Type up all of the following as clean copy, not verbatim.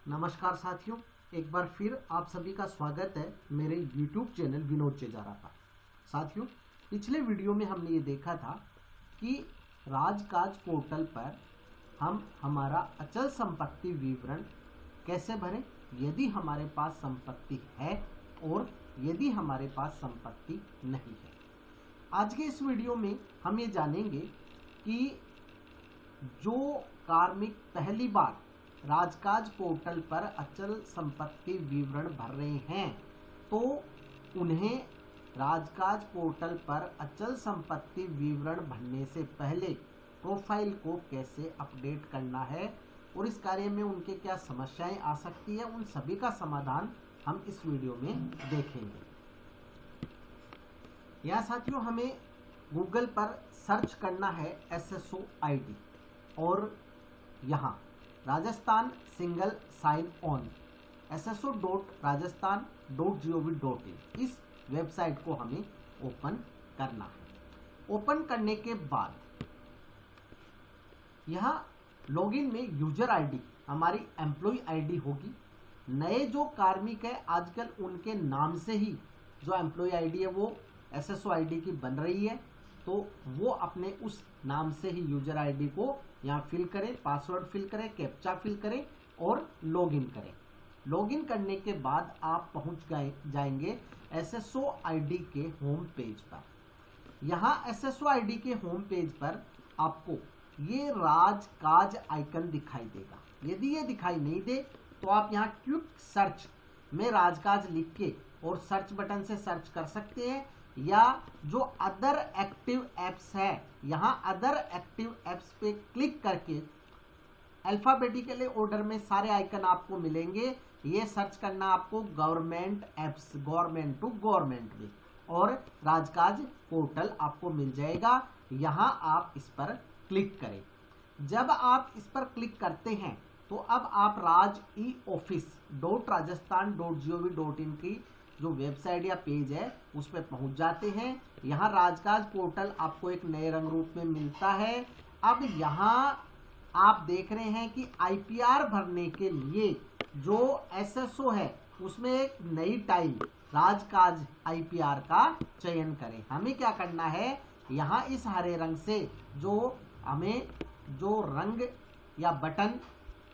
नमस्कार साथियों, एक बार फिर आप सभी का स्वागत है मेरे YouTube चैनल विनोद चेजारा पर। साथियों, पिछले वीडियो में हमने ये देखा था कि राजकाज पोर्टल पर हम हमारा अचल संपत्ति विवरण कैसे भरें यदि हमारे पास संपत्ति है और यदि हमारे पास संपत्ति नहीं है। आज के इस वीडियो में हम ये जानेंगे कि जो कार्मिक पहली बार राजकाज पोर्टल पर अचल संपत्ति विवरण भर रहे हैं तो उन्हें राजकाज पोर्टल पर अचल संपत्ति विवरण भरने से पहले प्रोफाइल को कैसे अपडेट करना है और इस कार्य में उनके क्या समस्याएं आ सकती है, उन सभी का समाधान हम इस वीडियो में देखेंगे। यहाँ साथियों हमें गूगल पर सर्च करना है SSO ID और यहाँ Rajasthan single sign on sso.rajasthan.gov.in इस वेबसाइट को हमें ओपन करना है। ओपन करने के बाद यहाँ लॉगिन में यूजर आईडी हमारी एम्प्लॉय आईडी होगी। नए जो कार्मिक है आजकल उनके नाम से ही जो एम्प्लॉय आईडी है वो SSO ID की बन रही है, तो वो अपने उस नाम से ही यूजर आईडी को यहाँ फिल करें, पासवर्ड फिल करें, कैप्चा फिल करें और लॉगिन करें। लॉगिन करने के बाद आप पहुँच जाएंगे SSO ID के होम पेज पर। यहाँ SSO ID के होम पेज पर आपको ये राजकाज आइकन दिखाई देगा। यदि ये दिखाई नहीं दे तो आप यहाँ क्विक सर्च में राजकाज लिख के और सर्च बटन से सर्च कर सकते हैं, या जो अदर एक्टिव एप्स है यहाँ अदर एक्टिव एप्स पे क्लिक करके अल्फाबेटिकली ऑर्डर में सारे आइकन आपको मिलेंगे। ये सर्च करना आपको government apps, government to government में, और राजकाज पोर्टल आपको मिल जाएगा। यहाँ आप इस पर क्लिक करें। जब आप इस पर क्लिक करते हैं तो अब आप raj.e-office.rajasthan.gov.in की जो वेबसाइट या पेज है उस पर पहुंच जाते हैं। यहाँ राजकाज पोर्टल आपको एक नए रंग रूप में मिलता है। अब यहाँ आप देख रहे हैं कि IPR भरने के लिए जो SSO है उसमें एक नई टाइल राजकाज IPR का चयन करें। हमें क्या करना है, यहाँ इस हरे रंग से जो हमें जो रंग या बटन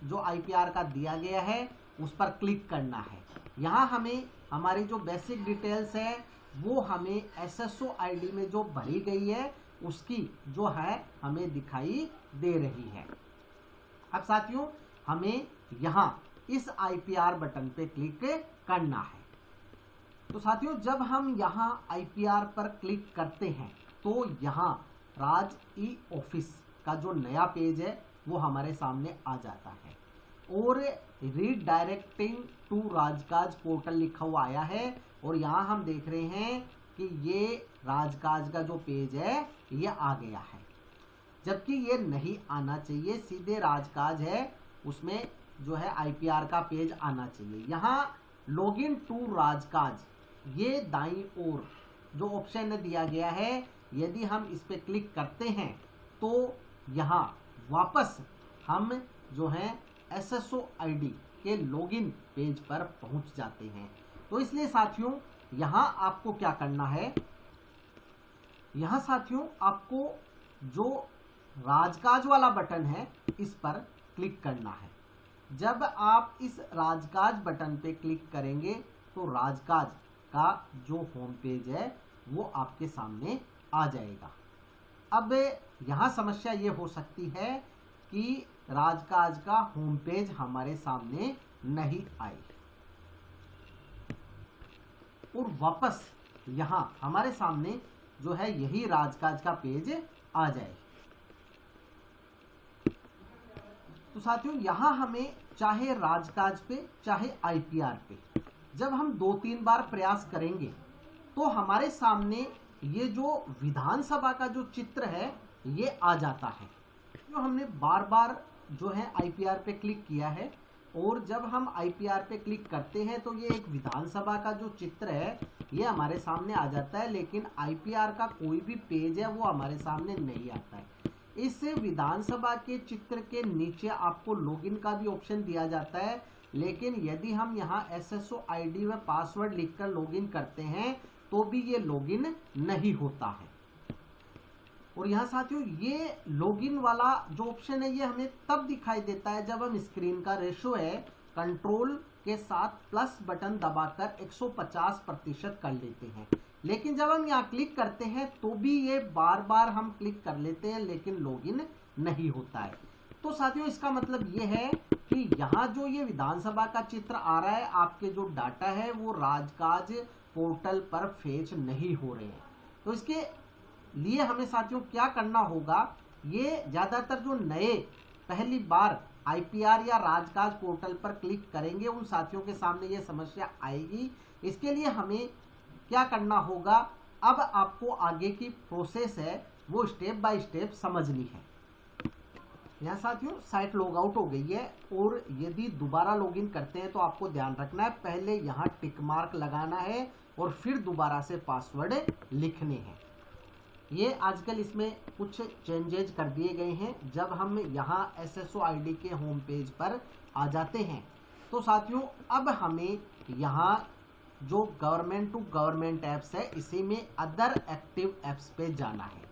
जो IPR का दिया गया है उस पर क्लिक करना है। यहाँ हमें हमारी जो बेसिक डिटेल्स है वो हमें SSO ID में जो भरी गई है उसकी जो है हमें दिखाई दे रही है। अब साथियों हमें यहाँ इस IPR बटन पे क्लिक करना है। तो साथियों जब हम यहाँ IPR पर क्लिक करते हैं तो यहाँ राज E-ऑफिस का जो नया पेज है वो हमारे सामने आ जाता है और रीडायरेक्टिंग टू राजकाज पोर्टल लिखा हुआ आया है। और यहाँ हम देख रहे हैं कि ये राजकाज का जो पेज है ये आ गया है, जबकि ये नहीं आना चाहिए। सीधे राजकाज है उसमें जो है IPR का पेज आना चाहिए। यहाँ लॉगिन टू राजकाज ये दाईं ओर जो ऑप्शन दिया गया है, यदि हम इस पे क्लिक करते हैं तो यहाँ वापस हम जो है SSO ID के लॉगिन पेज पर पहुंच जाते हैं। तो इसलिए साथियों यहाँ आपको क्या करना है, यहाँ साथियों आपको जो राजकाज वाला बटन है इस पर क्लिक करना है। जब आप इस राजकाज बटन पे क्लिक करेंगे तो राजकाज का जो होम पेज है वो आपके सामने आ जाएगा। अब यहाँ समस्या ये हो सकती है कि राजकाज का होम पेज हमारे सामने नहीं आए और वापस यहाँ हमारे सामने जो है यही राजकाज का पेज आ जाए। तो साथियों यहाँ हमें चाहे राजकाज पे चाहे IPR पे जब हम 2-3 बार प्रयास करेंगे तो हमारे सामने ये जो विधानसभा का जो चित्र है ये आ जाता है। जो हमने बार बार जो है IPR पे क्लिक किया है और जब हम IPR पे क्लिक करते हैं तो ये एक विधानसभा का जो चित्र है ये हमारे सामने आ जाता है, लेकिन IPR का कोई भी पेज है वो हमारे सामने नहीं आता है। इस विधानसभा के चित्र के नीचे आपको लॉगिन का भी ऑप्शन दिया जाता है, लेकिन यदि हम यहाँ SSO ID व पासवर्ड लिखकर लॉगिन करते हैं तो भी ये लॉगिन नहीं होता है। और यहाँ साथियों ये लॉगिन वाला जो ऑप्शन है ये हमें तब दिखाई देता है जब हम स्क्रीन का रेशो है कंट्रोल के साथ प्लस बटन दबाकर 150% कर लेते हैं, लेकिन जब हम यहाँ क्लिक करते हैं तो भी ये बार बार हम क्लिक कर लेते हैं लेकिन लॉगिन नहीं होता है। तो साथियों इसका मतलब ये है कि यहाँ जो ये विधानसभा का चित्र आ रहा है, आपके जो डाटा है वो राजकाज पोर्टल पर फेच नहीं हो रहे हैं। तो इसके लिए हमें साथियों क्या करना होगा, ये ज्यादातर जो नए पहली बार IPR या राजकाज पोर्टल पर क्लिक करेंगे उन साथियों के सामने ये समस्या आएगी। इसके लिए हमें क्या करना होगा, अब आपको आगे की प्रोसेस है वो स्टेप बाय स्टेप समझनी है। यहाँ साथियों साइट लॉग आउट हो गई है और यदि दोबारा लॉगिन करते हैं तो आपको ध्यान रखना है पहले यहाँ टिक मार्क लगाना है और फिर दोबारा से पासवर्ड लिखने हैं। ये आजकल इसमें कुछ चेंजेज कर दिए गए हैं। जब हम यहाँ SSO ID के होम पेज पर आ जाते हैं तो साथियों अब हमें यहाँ जो गवर्नमेंट टू गवर्नमेंट ऐप्स है इसी में अदर एक्टिव ऐप्स पे जाना है।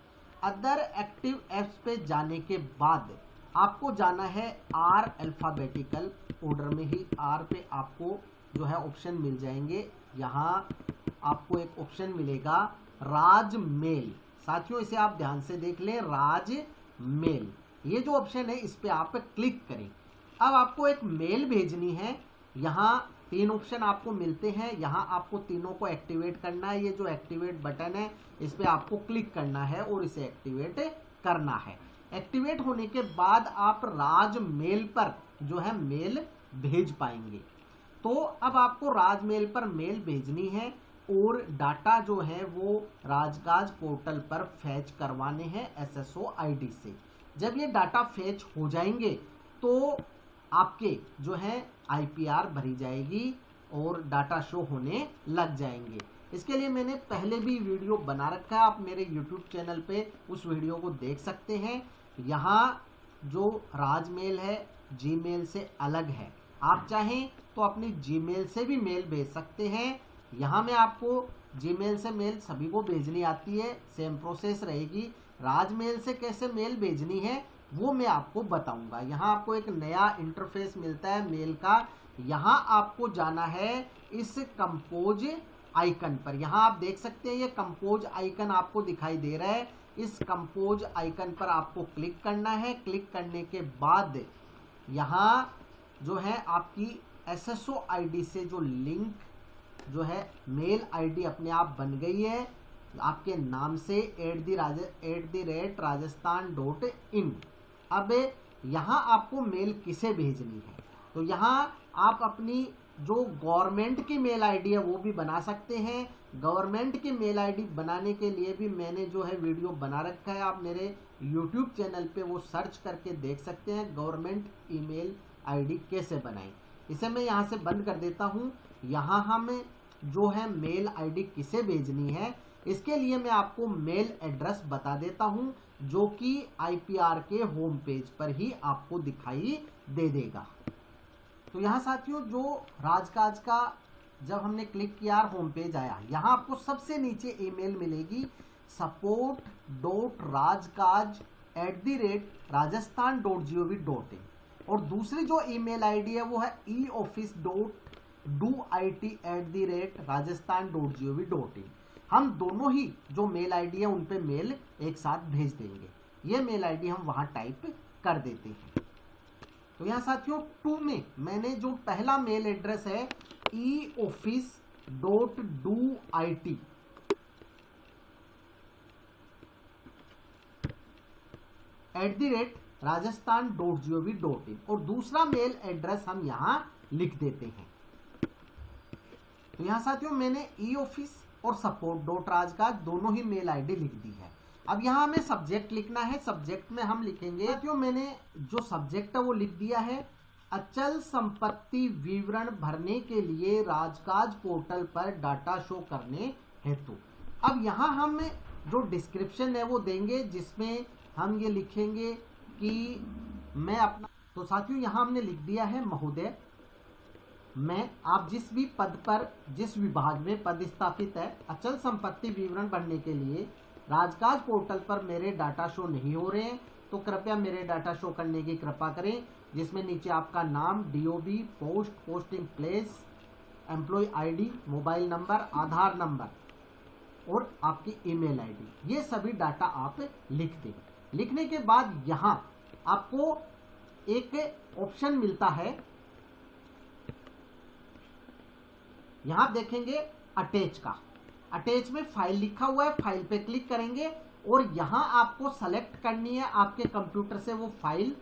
अदर एक्टिव ऐप्स पे जाने के बाद आपको जाना है R अल्फाबेटिकल ऑर्डर में ही R पे आपको जो है ऑप्शन मिल जाएंगे। यहाँ आपको एक ऑप्शन मिलेगा राज मेल। साथियों इसे आप ध्यान से देख लें, राज मेल ये जो ऑप्शन है इस पे आप क्लिक करें। अब आपको एक मेल भेजनी है। यहाँ 3 ऑप्शन आपको मिलते हैं, यहाँ आपको तीनों को एक्टिवेट करना है। ये जो एक्टिवेट बटन है इस पे आपको क्लिक करना है और इसे एक्टिवेट करना है। एक्टिवेट होने के बाद आप राज मेल पर जो है मेल भेज पाएंगे। तो अब आपको राज मेल पर मेल भेजनी है और डाटा जो है वो राजकाज पोर्टल पर फैच करवाने हैं SSO ID से। जब ये डाटा फैच हो जाएंगे तो आपके जो है IPR भरी जाएगी और डाटा शो होने लग जाएंगे। इसके लिए मैंने पहले भी वीडियो बना रखा है, आप मेरे YouTube चैनल पे उस वीडियो को देख सकते हैं। यहाँ जो राजमेल है Gmail से अलग है, आप चाहें तो अपनी Gmail से भी मेल भेज सकते हैं। यहाँ में आपको Gmail से मेल सभी को भेजनी आती है, सेम प्रोसेस रहेगी। राजमेल से कैसे मेल भेजनी है वो मैं आपको बताऊंगा। यहाँ आपको एक नया इंटरफेस मिलता है मेल का। यहाँ आपको जाना है इस कंपोज आइकन पर। यहाँ आप देख सकते हैं ये कंपोज आइकन आपको दिखाई दे रहा है। इस कंपोज आइकन पर आपको क्लिक करना है। क्लिक करने के बाद यहाँ जो है आपकी SSO ID से जो लिंक जो है मेल ID अपने आप बन गई है आपके नाम से @rajasthan.in। अब यहाँ आपको मेल किसे भेजनी है, तो यहाँ आप अपनी जो गवर्नमेंट की मेल ID है वो भी बना सकते हैं। गवर्नमेंट की मेल ID बनाने के लिए भी मैंने जो है वीडियो बना रखा है, आप मेरे YouTube चैनल पे वो सर्च करके देख सकते हैं गवर्नमेंट ईमेल ID कैसे बनाएं। इसे मैं यहाँ से बंद कर देता हूँ। यहाँ हम जो है मेल ID किसे भेजनी है इसके लिए मैं आपको मेल एड्रेस बता देता हूँ जो कि IPR के होम पेज पर ही आपको दिखाई दे देगा। तो यहाँ साथियों जो राजकाज का जब हमने क्लिक किया होम पेज आया, यहाँ आपको सबसे नीचे ईमेल मिलेगी support.rajkaj@rajasthan.gov.in और दूसरी जो ईमेल ID है वो है eoffice.doit@rajasthan.gov.in। हम दोनों ही जो मेल ID है उन पे मेल एक साथ भेज देंगे। ये मेल ID हम वहां टाइप कर देते हैं। तो यहाँ साथियों 2 में मैंने जो पहला मेल एड्रेस है eoffice.doit@rajasthan.gov.in और दूसरा मेल एड्रेस हम यहाँ लिख देते हैं। तो यहाँ साथियों मैंने eoffice और support.rajkaj दोनों ही मेल ID लिख दी है। अब यहाँ हमें सब्जेक्ट लिखना है। सब्जेक्ट में हम लिखेंगे, साथियों मैंने जो सब्जेक्ट है वो लिख दिया है। अचल संपत्ति विवरण भरने के लिए राजकाज पोर्टल पर डाटा शो करने हेतु। अब यहाँ हम जो डिस्क्रिप्शन है वो देंगे, जिसमें हम ये लिखेंगे कि मैं अपना, तो साथियों यहाँ हमने लिख दिया है महोदय, मैं, आप जिस भी पद पर, जिस विभाग में पद स्थापित है, अचल संपत्ति विवरण भरने के लिए राजकाज पोर्टल पर मेरे डाटा शो नहीं हो रहे हैं, तो कृपया मेरे डाटा शो करने की कृपा करें, जिसमें नीचे आपका नाम, DOB, post, posting place, employ ID, mobile number, Aadhaar number और आपकी ईमेल आईडी, ये सभी डाटा आप लिख दें। लिखने के बाद यहाँ आपको एक ऑप्शन मिलता है, यहाँ आप देखेंगे अटैच का, अटैच में फाइल लिखा हुआ है, फाइल पे क्लिक करेंगे और यहाँ आपको सेलेक्ट करनी है आपके कंप्यूटर से वो फाइल,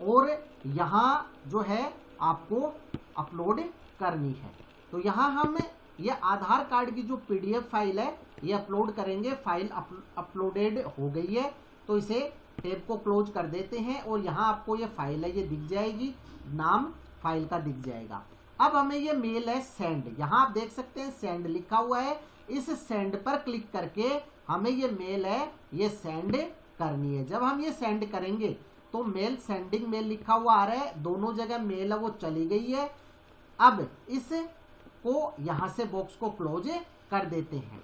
और यहाँ जो है आपको अपलोड करनी है। तो यहाँ हम ये आधार कार्ड की जो पीडीएफ फाइल है ये अपलोड करेंगे। फाइल अपलोडेड हो गई है, तो इसे टैब को क्लोज कर देते हैं और यहाँ आपको ये फाइल है ये दिख जाएगी, नाम फाइल का दिख जाएगा। अब हमें ये मेल है सेंड, यहाँ आप देख सकते हैं सेंड लिखा हुआ है, इस सेंड पर क्लिक करके हमें ये मेल है ये सेंड करनी है। जब हम ये सेंड करेंगे तो मेल, सेंडिंग मेल लिखा हुआ आ रहा है, दोनों जगह मेल है वो चली गई है। अब इस को यहां से बॉक्स को क्लोज कर देते हैं।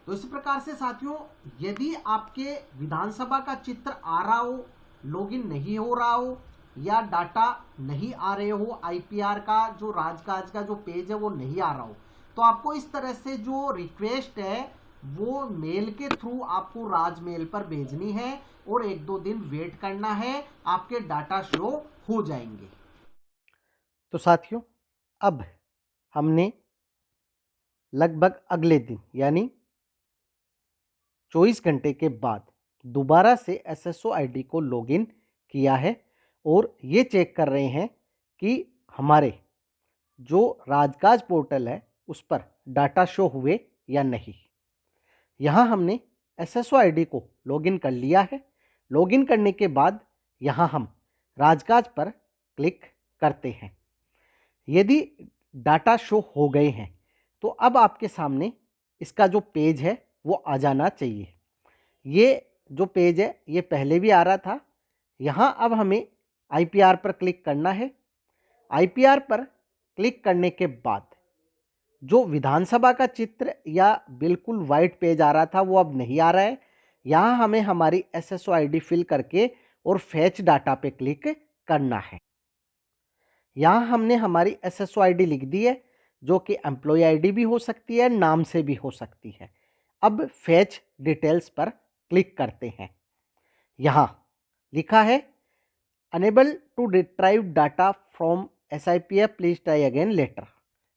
तो इस प्रकार से साथियों, यदि आपके विधानसभा का चित्र आ रहा हो, लॉगिन नहीं हो रहा हो या डाटा नहीं आ रहे हो, आईपीआर का जो राजकाज का जो पेज है वो नहीं आ रहा हो, तो आपको इस तरह से जो रिक्वेस्ट है वो मेल के थ्रू आपको राजमेल पर भेजनी है और 1-2 दिन वेट करना है, आपके डाटा शो हो जाएंगे। तो साथियों, अब हमने लगभग अगले दिन यानी 24 घंटे के बाद दोबारा से एसएसओ आईडी को लॉगिन किया है और ये चेक कर रहे हैं कि हमारे जो राजकाज पोर्टल है उस पर डाटा शो हुए या नहीं। यहाँ हमने एसएसओ आईडी को लॉगिन कर लिया है। लॉगिन करने के बाद यहाँ हम राजकाज पर क्लिक करते हैं। यदि डाटा शो हो गए हैं तो अब आपके सामने इसका जो पेज है वो आ जाना चाहिए। ये जो पेज है ये पहले भी आ रहा था। यहाँ अब हमें आईपीआर पर क्लिक करना है। आईपीआर पर क्लिक करने के बाद जो विधानसभा का चित्र या बिल्कुल वाइट पेज आ रहा था वो अब नहीं आ रहा है। यहाँ हमें हमारी एसएसओ आईडी फिल करके और फैच डाटा पे क्लिक करना है। यहाँ हमने हमारी एसएसओ आईडी लिख दी है, जो कि एम्प्लॉय आईडी भी हो सकती है, नाम से भी हो सकती है। अब फैच डिटेल्स पर क्लिक करते हैं। यहाँ लिखा है unable to retrieve data from SIPF, please try again later.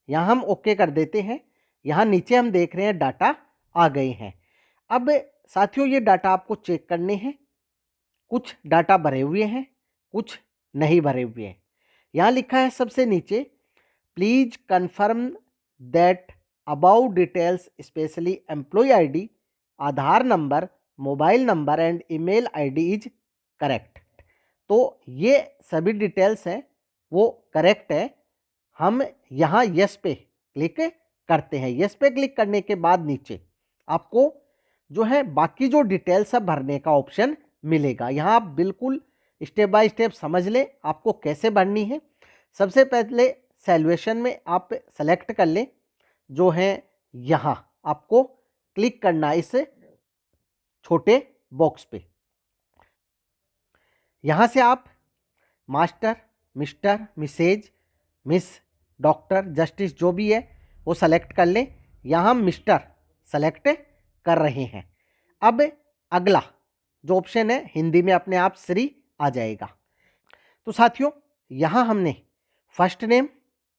यहाँ हम ओके कर देते हैं। यहाँ नीचे हम देख रहे हैं डाटा आ गए हैं। अब साथियों, ये डाटा आपको चेक करने हैं। कुछ डाटा भरे हुए हैं, कुछ नहीं भरे हुए हैं। यहाँ लिखा है सबसे नीचे, please confirm that about details specially employee ID, Aadhaar number, mobile number and email ID is correct. तो ये सभी डिटेल्स हैं वो करेक्ट है। हम यहाँ यस पे क्लिक करते हैं। यस पे क्लिक करने के बाद नीचे आपको जो है बाकी जो डिटेल्स है भरने का ऑप्शन मिलेगा। यहाँ आप बिल्कुल स्टेप बाय स्टेप समझ लें आपको कैसे भरनी है। सबसे पहले सैल्यूएशन में आप सेलेक्ट कर लें, जो है यहाँ आपको क्लिक करना इस छोटे बॉक्स पे। यहाँ से आप master, mister, Mrs, miss, doctor, justice जो भी है वो सेलेक्ट कर लें। यहाँ हम मिस्टर सेलेक्ट कर रहे हैं। अब अगला जो ऑप्शन है हिंदी में अपने आप श्री आ जाएगा। तो साथियों, यहाँ हमने first name,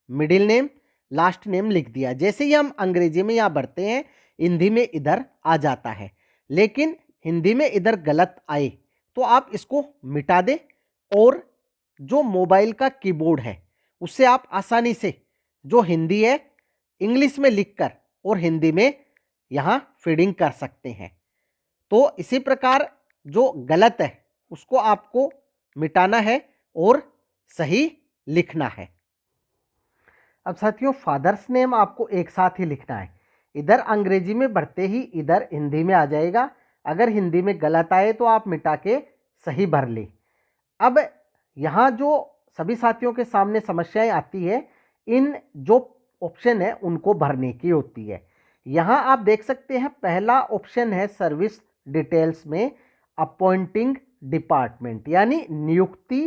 middle name, last name लिख दिया। जैसे ही हम अंग्रेजी में यहाँ भरते हैं हिंदी में इधर आ जाता है, लेकिन हिंदी में इधर गलत आए तो आप इसको मिटा दें और जो मोबाइल का कीबोर्ड है उससे आप आसानी से जो हिंदी है इंग्लिश में लिखकर और हिंदी में यहाँ फीडिंग कर सकते हैं। तो इसी प्रकार जो गलत है उसको आपको मिटाना है और सही लिखना है। अब साथियों फादर्स नेम आपको एक साथ ही लिखना है। इधर अंग्रेजी में भरते ही इधर हिंदी में आ जाएगा। अगर हिंदी में गलत आए तो आप मिटा के सही भर लें। अब यहाँ जो सभी साथियों के सामने समस्याएं आती है, इन जो ऑप्शन है उनको भरने की होती है। यहाँ आप देख सकते हैं पहला ऑप्शन है सर्विस डिटेल्स में अपॉइंटिंग डिपार्टमेंट, यानी नियुक्ति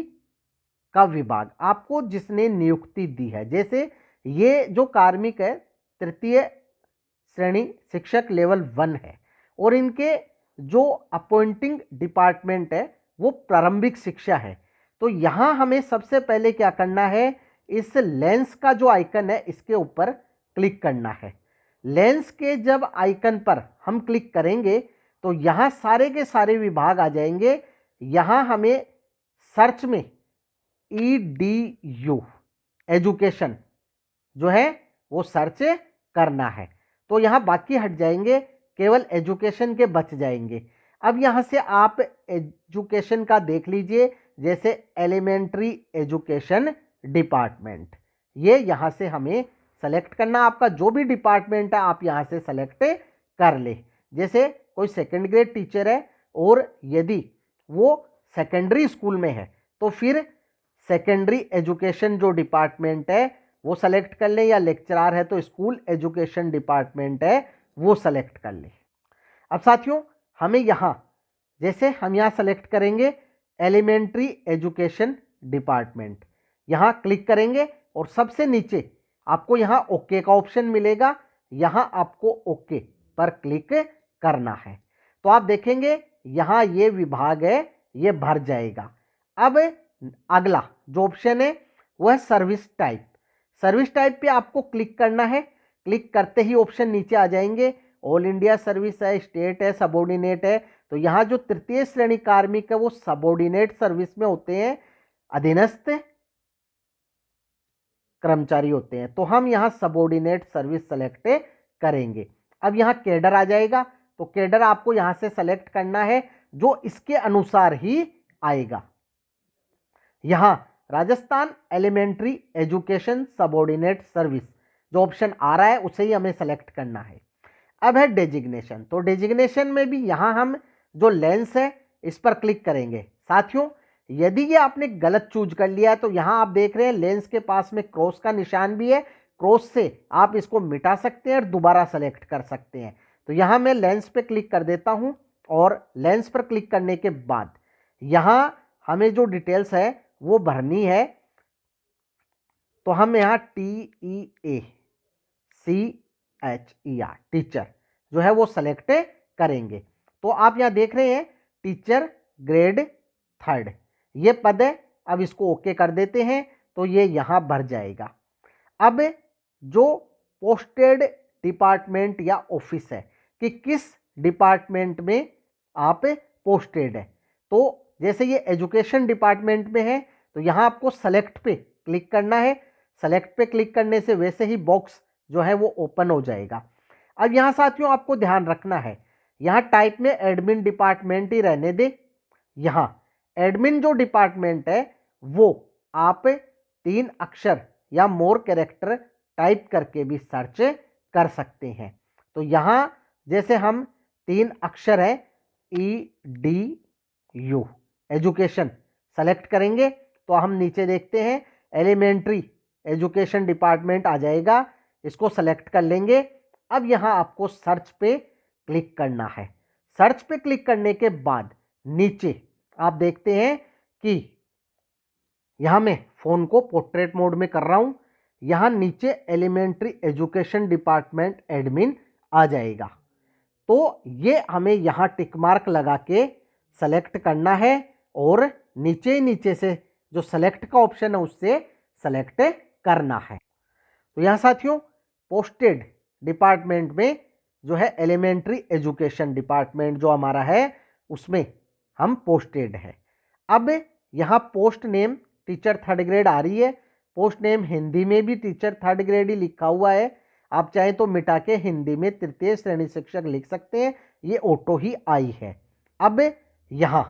का विभाग, आपको जिसने नियुक्ति दी है। जैसे ये जो कार्मिक है तृतीय श्रेणी शिक्षक लेवल 1 है और इनके जो अपॉइंटिंग डिपार्टमेंट है वो प्रारंभिक शिक्षा है। तो यहाँ हमें सबसे पहले क्या करना है, इस लेंस का जो आइकन है इसके ऊपर क्लिक करना है। लेंस के जब आइकन पर हम क्लिक करेंगे तो यहाँ सारे के सारे विभाग आ जाएंगे। यहाँ हमें सर्च में EDU एजुकेशन जो है वो सर्च करना है। तो यहाँ बाकी हट जाएंगे, केवल एजुकेशन के बच जाएंगे। अब यहाँ से आप एजुकेशन का देख लीजिए, जैसे एलिमेंट्री एजुकेशन डिपार्टमेंट, ये यहाँ से हमें सेलेक्ट करना। आपका जो भी डिपार्टमेंट है आप यहाँ से सेलेक्ट कर ले। जैसे कोई सेकेंड ग्रेड टीचर है और यदि वो सेकेंडरी स्कूल में है तो फिर सेकेंडरी एजुकेशन जो डिपार्टमेंट है वो सेलेक्ट कर ले, या लेक्चरर है तो स्कूल एजुकेशन डिपार्टमेंट है वो सेलेक्ट कर ले। अब साथियों हमें यहाँ जैसे हम यहाँ सेलेक्ट करेंगे एलिमेंट्री एजुकेशन डिपार्टमेंट, यहाँ क्लिक करेंगे और सबसे नीचे आपको यहाँ ओके का ऑप्शन मिलेगा। यहाँ आपको ओके पर क्लिक करना है। तो आप देखेंगे यहाँ ये विभाग है ये भर जाएगा। अब अगला जो ऑप्शन है वो है सर्विस टाइप। सर्विस टाइप पे आपको क्लिक करना है। क्लिक करते ही ऑप्शन नीचे आ जाएंगे। ऑल इंडिया सर्विस है, स्टेट है, सबऑर्डिनेट है। तो यहाँ जो तृतीय श्रेणी कार्मिक है वो सबऑर्डिनेट सर्विस में होते हैं, अधीनस्थ कर्मचारी होते हैं। तो हम यहाँ सबऑर्डिनेट सर्विस सेलेक्ट करेंगे। अब यहाँ कैडर आ जाएगा, तो कैडर आपको यहाँ से सेलेक्ट करना है जो इसके अनुसार ही आएगा। यहाँ Rajasthan elementary education subordinate service जो ऑप्शन आ रहा है उसे ही हमें सेलेक्ट करना है। अब है डेजिग्नेशन। तो डेजिग्नेशन में भी यहाँ हम जो लेंस है इस पर क्लिक करेंगे। साथियों यदि ये आपने गलत चूज कर लिया है तो यहाँ आप देख रहे हैं लेंस के पास में क्रॉस का निशान भी है। क्रॉस से आप इसको मिटा सकते हैं और दोबारा सेलेक्ट कर सकते हैं। तो यहाँ मैं लेंस पे क्लिक कर देता हूँ और लेंस पर क्लिक करने के बाद यहाँ हमें जो डिटेल्स है वो भरनी है। तो हम यहाँ TEACHER टीचर जो है वो सेलेक्ट करेंगे। तो आप यहाँ देख रहे हैं टीचर ग्रेड 3 ये पद है। अब इसको ओके कर देते हैं तो ये यहाँ भर जाएगा। अब जो पोस्टेड डिपार्टमेंट या ऑफिस है कि किस डिपार्टमेंट में आप पोस्टेड है, तो जैसे ये एजुकेशन डिपार्टमेंट में है तो यहाँ आपको सेलेक्ट पे क्लिक करना है। सेलेक्ट पे क्लिक करने से वैसे ही बॉक्स जो है वो ओपन हो जाएगा। अब यहाँ साथियों आपको ध्यान रखना है, यहाँ टाइप में एडमिन डिपार्टमेंट ही रहने दे। यहाँ एडमिन जो डिपार्टमेंट है वो आप 3 अक्षर या मोर कैरेक्टर टाइप करके भी सर्च कर सकते हैं। तो यहाँ जैसे हम 3 अक्षर है EDU एजुकेशन सेलेक्ट करेंगे तो हम नीचे देखते हैं एलिमेंट्री एजुकेशन डिपार्टमेंट आ जाएगा। इसको सेलेक्ट कर लेंगे। अब यहाँ आपको सर्च पे क्लिक करना है। सर्च पे क्लिक करने के बाद नीचे आप देखते हैं कि यहाँ मैं फ़ोन को पोर्ट्रेट मोड में कर रहा हूँ। यहाँ नीचे एलिमेंट्री एजुकेशन डिपार्टमेंट एडमिन आ जाएगा। तो ये हमें यहाँ टिक मार्क लगा के सेलेक्ट करना है और नीचे से जो सेलेक्ट का ऑप्शन है उससे सेलेक्ट करना है। तो यहाँ साथियों पोस्टेड डिपार्टमेंट में जो है एलिमेंट्री एजुकेशन डिपार्टमेंट जो हमारा है उसमें हम पोस्टेड है। अब यहाँ post name teacher 3rd grade आ रही है। पोस्ट नेम हिंदी में भी टीचर 3rd ग्रेड ही लिखा हुआ है। आप चाहें तो मिटा के हिंदी में तृतीय श्रेणी शिक्षक लिख सकते हैं, ये ऑटो ही आई है। अब यहाँ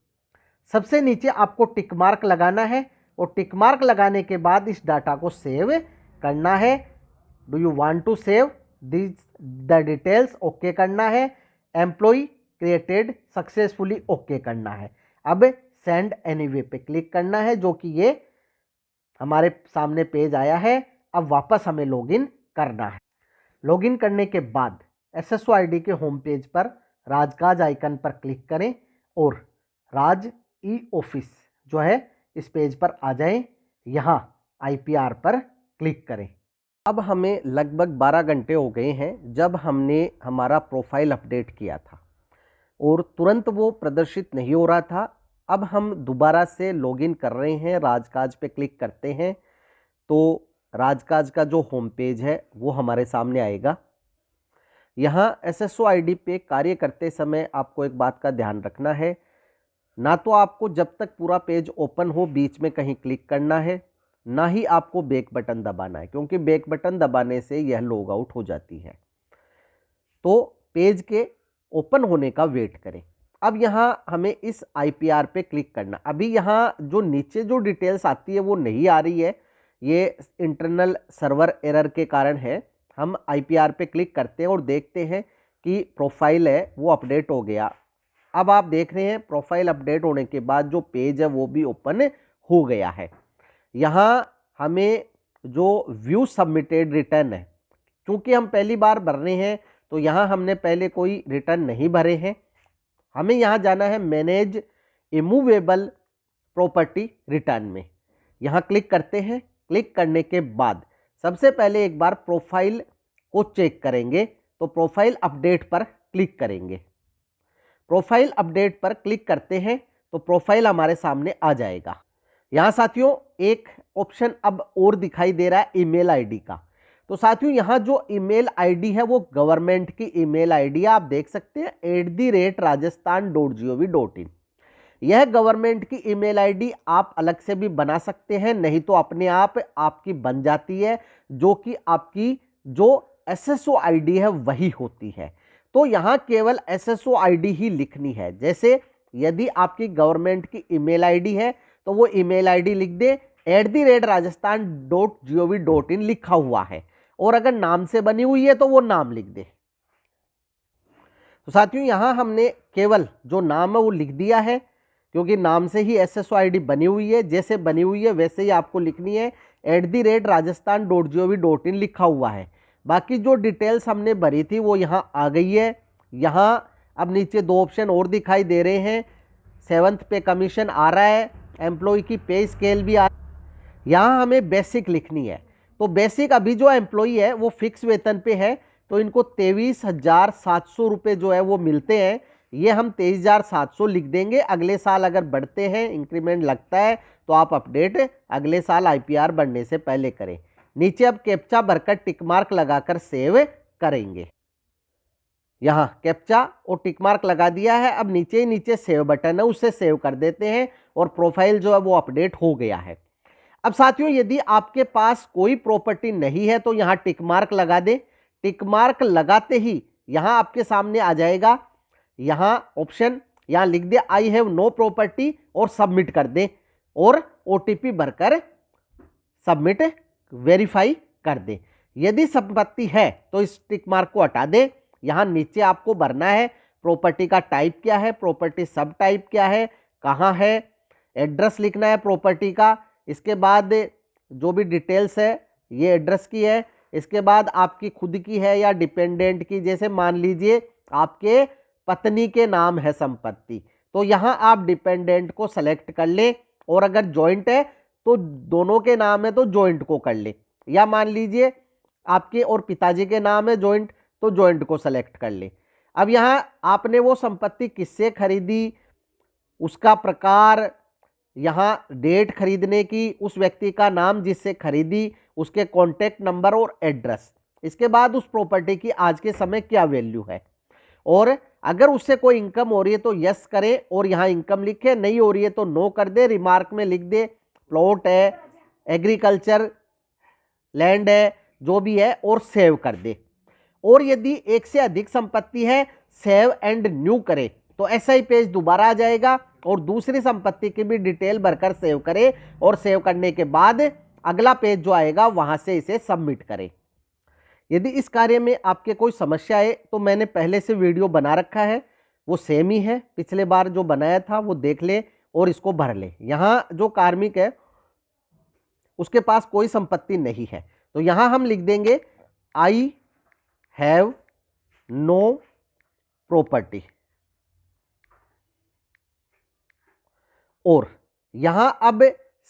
सबसे नीचे आपको टिक मार्क लगाना है और टिक मार्क लगाने के बाद इस डाटा को सेव करना है। Do you want to save this the details, okay करना है। एम्प्लॉय क्रिएटेड सक्सेसफुली, ओके करना है। अब सेंड एनीवे पे क्लिक करना है, जो कि ये हमारे सामने पेज आया है। अब वापस हमें लॉगिन करना है। लॉगिन करने के बाद SSOID के होम पेज पर राजकाज आइकन पर क्लिक करें और राज ई ऑफिस जो है इस पेज पर आ जाएं। यहाँ IPR पर क्लिक करें। अब हमें लगभग 12 घंटे हो गए हैं जब हमने हमारा प्रोफाइल अपडेट किया था और तुरंत वो प्रदर्शित नहीं हो रहा था। अब हम दोबारा से लॉगिन कर रहे हैं, राजकाज पे क्लिक करते हैं तो राजकाज का जो होम पेज है वो हमारे सामने आएगा। यहाँ SSOID पे कार्य करते समय आपको एक बात का ध्यान रखना है, ना तो आपको जब तक पूरा पेज ओपन हो बीच में कहीं क्लिक करना है, ना ही आपको बैक बटन दबाना है, क्योंकि बैक बटन दबाने से यह लॉग आउट हो जाती है। तो पेज के ओपन होने का वेट करें। अब यहाँ हमें इस IPR पे क्लिक करना। अभी यहाँ जो नीचे जो डिटेल्स आती है वो नहीं आ रही है, ये इंटरनल सर्वर एरर के कारण है। हम IPR पे क्लिक करते हैं और देखते हैं कि प्रोफाइल है वो अपडेट हो गया। अब आप देख रहे हैं प्रोफाइल अपडेट होने के बाद जो पेज है वो भी ओपन हो गया है। यहाँ हमें जो व्यू सबमिटेड रिटर्न है, क्योंकि हम पहली बार भर रहे हैं तो यहाँ हमने पहले कोई रिटर्न नहीं भरे हैं। हमें यहाँ जाना है मैनेज इमूवेबल प्रॉपर्टी रिटर्न में। यहाँ क्लिक करते हैं। क्लिक करने के बाद सबसे पहले एक बार प्रोफाइल को चेक करेंगे, तो प्रोफाइल अपडेट पर क्लिक करेंगे। प्रोफाइल अपडेट पर क्लिक करते हैं तो प्रोफाइल हमारे सामने आ जाएगा। यहाँ साथियों एक ऑप्शन अब और दिखाई दे रहा है ईमेल आईडी का। तो साथियों यहाँ जो ईमेल आईडी है वो गवर्नमेंट की ईमेल आईडी है, आप देख सकते हैं @rajasthan.gov.in। यह गवर्नमेंट की ईमेल आईडी आप अलग से भी बना सकते हैं, नहीं तो अपने आप आपकी बन जाती है, जो कि आपकी जो SSOID है वही होती है। तो यहाँ केवल SSOID ही लिखनी है। जैसे यदि आपकी गवर्नमेंट की ईमेल आईडी है तो वो ईमेल आईडी लिख दे, @rajasthan.gov.in लिखा हुआ है, और अगर नाम से बनी हुई है तो वो नाम लिख दे। तो साथियों यहाँ हमने केवल जो नाम है वो लिख दिया है, क्योंकि नाम से ही SSOID बनी हुई है। जैसे बनी हुई है वैसे ही आपको लिखनी है, @rajasthan.gov.in लिखा हुआ है। बाकी जो डिटेल्स हमने भरी थी वो यहाँ आ गई है। यहाँ अब नीचे दो ऑप्शन और दिखाई दे रहे हैं, 7th पे कमीशन आ रहा है, एम्प्लॉय की पे स्केल भी आ रहा है। यहाँ हमें बेसिक लिखनी है। तो बेसिक अभी जो एम्प्लॉय है वो फिक्स वेतन पे है, तो इनको 23,700 रुपये जो है वो मिलते हैं। ये हम 23,700 लिख देंगे। अगले साल अगर बढ़ते हैं, इंक्रीमेंट लगता है, तो आप अपडेट अगले साल IPR बढ़ने से पहले करें। नीचे अब कैप्चा भरकर टिक मार्क लगाकर सेव करेंगे। यहाँ कैप्चा और टिक मार्क लगा दिया है। अब नीचे ही नीचे सेव बटन है, उससे सेव कर देते हैं और प्रोफाइल जो है वो अपडेट हो गया है। अब साथियों यदि आपके पास कोई प्रॉपर्टी नहीं है तो यहाँ टिक मार्क लगा दे। टिक मार्क लगाते ही यहाँ आपके सामने आ जाएगा, यहाँ ऑप्शन, यहाँ लिख दे आई हैव नो प्रॉपर्टी और सबमिट कर दे, और OTP भरकर सबमिट वेरीफाई कर दे। यदि संपत्ति है तो इस टिक मार्क को हटा दे। यहाँ नीचे आपको भरना है प्रॉपर्टी का टाइप क्या है, प्रॉपर्टी सब टाइप क्या है, कहाँ है, एड्रेस लिखना है प्रॉपर्टी का। इसके बाद जो भी डिटेल्स है ये एड्रेस की है। इसके बाद आपकी खुद की है या डिपेंडेंट की, जैसे मान लीजिए आपके पत्नी के नाम है संपत्ति, तो यहाँ आप डिपेंडेंट को सेलेक्ट कर ले, और अगर जॉइंट है तो दोनों के नाम है तो जॉइंट को कर ले, या मान लीजिए आपके और पिताजी के नाम है जॉइंट तो जॉइंट को सेलेक्ट कर ले। अब यहाँ आपने वो संपत्ति किससे खरीदी, उसका प्रकार, यहाँ डेट खरीदने की, उस व्यक्ति का नाम जिससे खरीदी, उसके कॉन्टेक्ट नंबर और एड्रेस। इसके बाद उस प्रॉपर्टी की आज के समय क्या वैल्यू है, और अगर उससे कोई इनकम हो रही है तो यस करें और यहाँ इनकम लिखे, नहीं हो रही है तो नो कर दे। रिमार्क में लिख दे प्लॉट है, एग्रीकल्चर लैंड है, जो भी है, और सेव कर दे। और यदि एक से अधिक संपत्ति है सेव एंड न्यू करे, तो ऐसा ही पेज दोबारा आ जाएगा और दूसरी संपत्ति की भी डिटेल भरकर सेव करें और सेव करने के बाद अगला पेज जो आएगा वहां से इसे सबमिट करें। यदि इस कार्य में आपके कोई समस्या है तो मैंने पहले से वीडियो बना रखा है, वो सेम ही है, पिछले बार जो बनाया था वो देख ले और इसको भर ले। यहाँ जो कार्मिक है उसके पास कोई संपत्ति नहीं है, तो यहाँ हम लिख देंगे आई हैव नो प्रॉपर्टी और यहां अब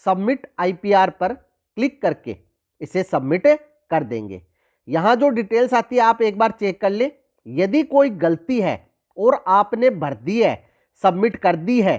सबमिट आईपीआर पर क्लिक करके इसे सबमिट कर देंगे। यहां जो डिटेल्स आती है आप एक बार चेक कर ले, यदि कोई गलती है और आपने भर दी है, सबमिट कर दी है,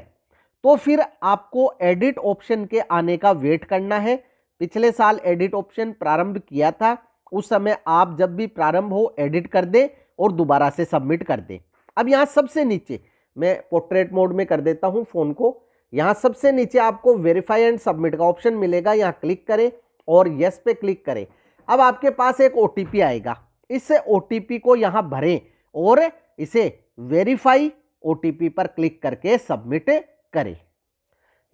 तो फिर आपको एडिट ऑप्शन के आने का वेट करना है। पिछले साल एडिट ऑप्शन प्रारंभ किया था, उस समय आप जब भी प्रारंभ हो एडिट कर दे और दोबारा से सबमिट कर दे। अब यहां सबसे नीचे मैं पोर्ट्रेट मोड में कर देता हूं फोन को, यहां सबसे नीचे आपको वेरीफाई एंड सबमिट का ऑप्शन मिलेगा, यहां क्लिक करें और यस पे क्लिक करें। अब आपके पास एक ओटीपी आएगा, इस ओटीपी को यहां भरें और इसे वेरीफाई ओटीपी पर क्लिक करके सबमिट करें।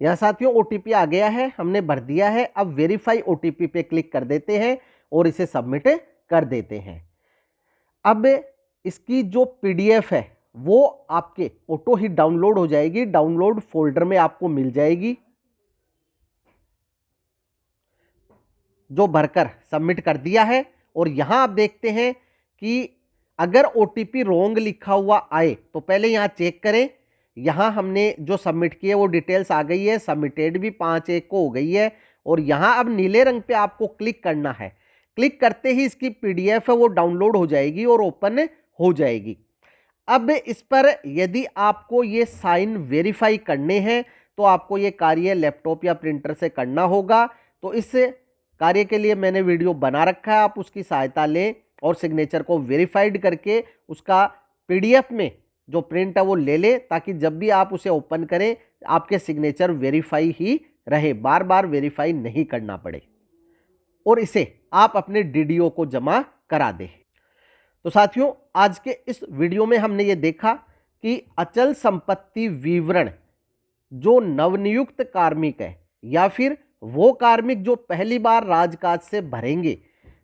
यहां साथियों ओटीपी आ गया है, हमने भर दिया है। अब वेरीफाई ओटीपी पे क्लिक कर देते हैं और इसे सबमिट कर देते हैं। अब इसकी जो पीडीएफ है वो आपके ऑटो ही डाउनलोड हो जाएगी, डाउनलोड फोल्डर में आपको मिल जाएगी, जो भरकर सबमिट कर दिया है। और यहां आप देखते हैं कि अगर ओटीपी रॉन्ग लिखा हुआ आए तो पहले यहां चेक करें। यहां हमने जो सबमिट किए वो डिटेल्स आ गई है, सबमिटेड भी 5/1 को हो गई है। और यहां अब नीले रंग पे आपको क्लिक करना है, क्लिक करते ही इसकी पीडीएफ है वो डाउनलोड हो जाएगी और ओपन हो जाएगी। अब इस पर यदि आपको ये साइन वेरीफाई करने हैं तो आपको ये कार्य लैपटॉप या प्रिंटर से करना होगा। तो इस कार्य के लिए मैंने वीडियो बना रखा है, आप उसकी सहायता लें और सिग्नेचर को वेरीफाइड करके उसका पीडीएफ में जो प्रिंट है वो ले लें, ताकि जब भी आप उसे ओपन करें आपके सिग्नेचर वेरीफाई ही रहे, बार बार वेरीफाई नहीं करना पड़े और इसे आप अपने डीडीओ को जमा करा दें। तो साथियों आज के इस वीडियो में हमने ये देखा कि अचल संपत्ति विवरण जो नवनियुक्त कार्मिक है या फिर वो कार्मिक जो पहली बार राजकाज से भरेंगे,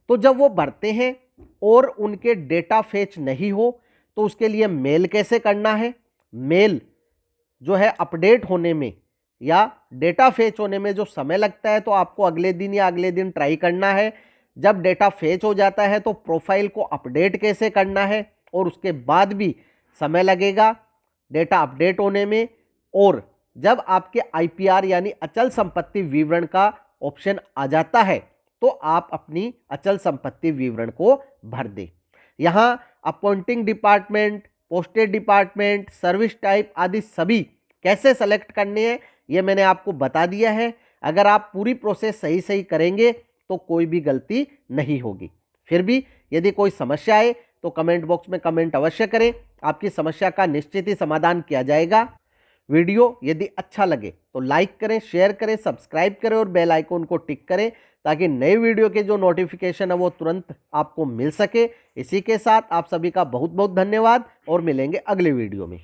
तो जब वो भरते हैं और उनके डेटा फेच नहीं हो तो उसके लिए मेल कैसे करना है। मेल जो है अपडेट होने में या डेटा फेच होने में जो समय लगता है तो आपको अगले दिन या अगले दिन ट्राई करना है। जब डेटा फेच हो जाता है तो प्रोफाइल को अपडेट कैसे करना है और उसके बाद भी समय लगेगा डेटा अपडेट होने में। और जब आपके आईपीआर यानी अचल संपत्ति विवरण का ऑप्शन आ जाता है तो आप अपनी अचल संपत्ति विवरण को भर दें। यहाँ appointing department, posted department, service type आदि सभी कैसे सेलेक्ट करने हैं ये मैंने आपको बता दिया है। अगर आप पूरी प्रोसेस सही सही करेंगे तो कोई भी गलती नहीं होगी। फिर भी यदि कोई समस्या आए तो कमेंट बॉक्स में कमेंट अवश्य करें, आपकी समस्या का निश्चित ही समाधान किया जाएगा। वीडियो यदि अच्छा लगे तो लाइक करें, शेयर करें, सब्सक्राइब करें और बेल आइकन को टिक करें ताकि नए वीडियो के जो नोटिफिकेशन है वो तुरंत आपको मिल सके। इसी के साथ आप सभी का बहुत बहुत धन्यवाद और मिलेंगे अगले वीडियो में।